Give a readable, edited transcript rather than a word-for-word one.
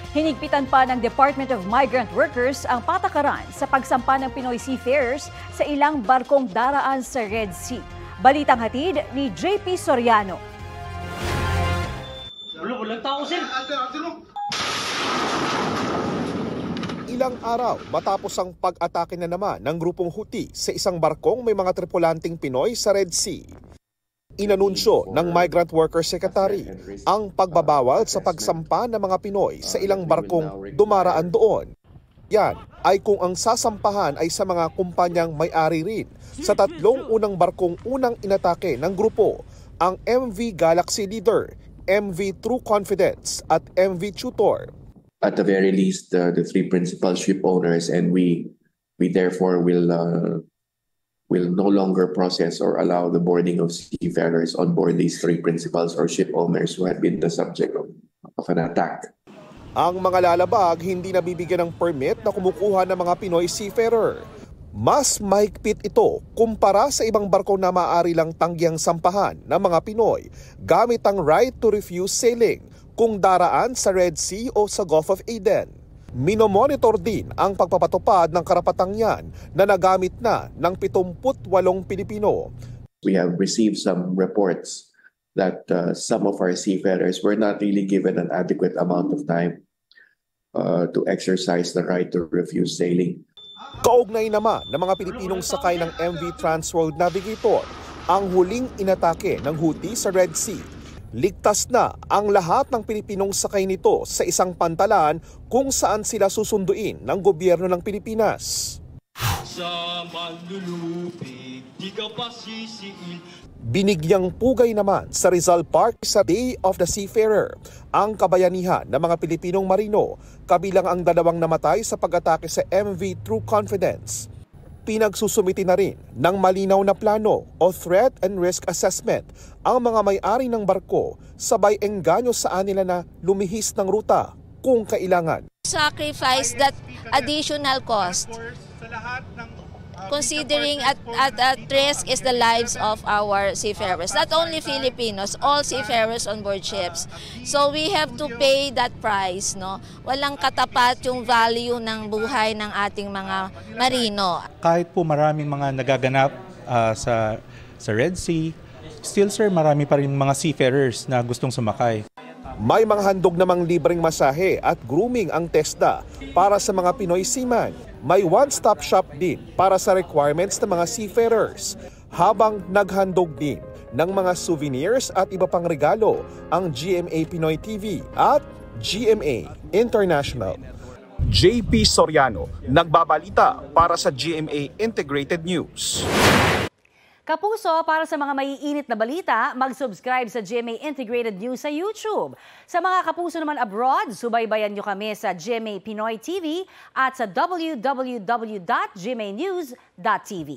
Hinigpitan pa ng Department of Migrant Workers ang patakaran sa pagsampa ng Pinoy seafarers sa ilang barkong daraan sa Red Sea. Balitang hatid ni JP Soriano. Ilang araw matapos ang pag-atake na naman ng grupong Houthi sa isang barkong may mga tripulanting Pinoy sa Red Sea. Inanunsyo ng Migrant Workers Secretary ang pagbabawal sa pagsampa ng mga Pinoy sa ilang barkong dumaraan doon. Yan ay kung ang sasampahan ay sa mga kumpanyang may-ari rin sa tatlong unang barkong unang inatake ng grupo, ang MV Galaxy Leader, MV True Confidence at MV Tutor. At the very least, the three principal ship owners, and we therefore will no longer process or allow the boarding of seafarers on board these three principals or ship owners who had been the subject of an attack. Ang mga lalabag hindi nabibigyan ng permit na kumukuha ng mga Pinoy seafarer. Mas mahigpit ito kumpara sa ibang barko na maaari lang tangyang sampahan ng mga Pinoy gamit ang right to refuse sailing kung daraan sa Red Sea o sa Gulf of Aden. Minomonitor din ang pagpapatupad ng karapatang yan na nagamit na ng 78 Pilipino. We have received some reports that some of our seafarers were not really given an adequate amount of time to exercise the right to refuse sailing. Kaugnay naman ng mga Pilipinong sakay ng MV Transworld Navigator ang huling inatake ng Houthi sa Red Sea. Ligtas na ang lahat ng Pilipinong sakay nito sa isang pantalan kung saan sila susunduin ng gobyerno ng Pilipinas. Sa manlulupig, di ka pa sisiil. Binigyang pugay naman sa Rizal Park sa Day of the Seafarer ang kabayanihan ng mga Pilipinong marino, kabilang ang dalawang namatay sa pag-atake sa MV True Confidence. Pinagsusumiti na rin ng malinaw na plano o threat and risk assessment ang mga may-ari ng barko, sabay engganyo sa anila na lumihis ng ruta kung kailangan. Sacrifice that additional cost, considering at risk is the lives of our seafarers, not only Filipinos, all seafarers on board ships. So we have to pay that price, no? Walang katapat yung value ng buhay ng ating mga marino. Kahit po maraming mga nagaganap sa Red Sea, still sir, marami pa rin mga seafarers na gustong sumakay. May mga handog namang libreng masahe at grooming ang TESDA para sa mga Pinoy seaman. May one-stop shop din para sa requirements ng mga seafarers, habang naghandog din ng mga souvenirs at iba pang regalo ang GMA Pinoy TV at GMA International. JP Soriano, nagbabalita para sa GMA Integrated News. Kapuso, para sa mga maiinit na balita, mag-subscribe sa GMA Integrated News sa YouTube. Sa mga kapuso naman abroad, subaybayan nyo kami sa GMA Pinoy TV at sa www.gmanews.tv.